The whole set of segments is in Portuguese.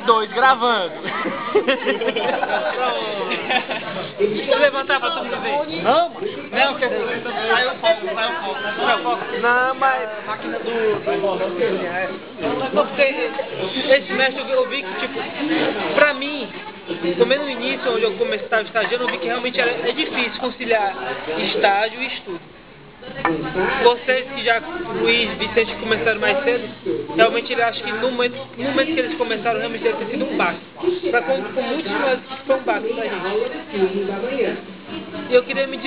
2, gravando. Vou levantar pra todo mundo ver. Não, Não, quer dizer, saiu o foco. não, mas... Máquina Não, porque esse semestre eu vi que, tipo, pra mim, pelo menos no início, onde eu estava estagiando, eu vi que realmente é difícil conciliar estágio e estudo. Vocês que já, Luiz, Vicente, que começaram mais cedo, realmente eu acho que no momento que eles começaram, realmente deve ter sido um baque. Com muitos de nós foi um baque pra gente. E eu queria assim,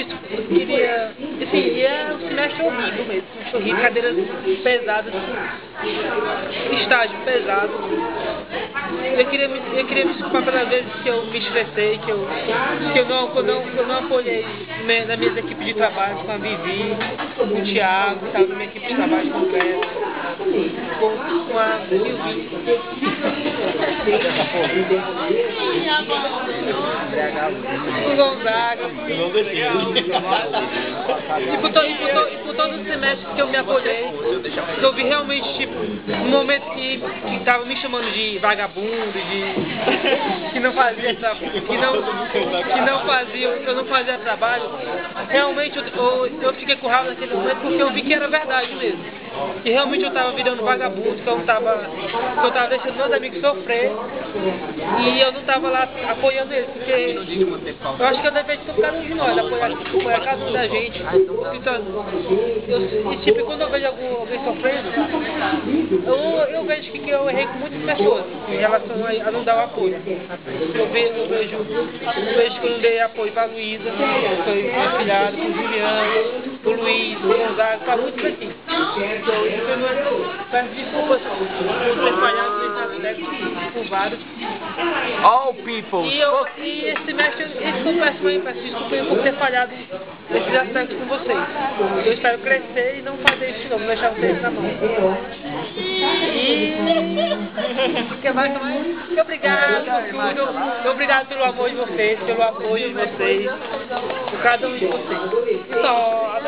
é um semestre horrível mesmo, semestre horrível, cadeiras pesadas, estágio pesado. Eu queria me desculpar pelas vezes que eu me estressei, que eu não apoiei nas minhas equipes de trabalho, com a Vivi, com o Thiago, que estava na minha equipe de trabalho completa, com a Silvi. Com o Gonzaga. E por todos os semestres que eu me apoiei, que eu vi realmente, tipo, no momento que tava me chamando de vagabundo, que não fazia eu não fazia trabalho, realmente eu fiquei com raiva naquele momento porque eu vi que era verdade mesmo. Que realmente eu tava virando vagabundo, que eu tava deixando meus amigos sofrer e eu não tava lá apoiando eles, porque eu acho que eu devia ter ficado de nós, apoiar cada um da gente. E tipo, quando eu vejo alguém sofrendo, eu vejo que eu errei com muitas pessoas em relação a não dar o apoio. Eu vejo que eu não dei apoio pra Luísa, que foi minha filhada, pro Juliano, pro Luiz, pro Gonzaga, pra muitos aqui. Peço desculpas por ter falhado nesse aspecto, por vários. All people. E esse semestre, peço desculpas por ter falhado nesses aspectos com vocês. Eu espero crescer e não fazer isso não deixar vocês na mão. Obrigado pelo amor de vocês, pelo apoio de vocês, por cada um de vocês. Só,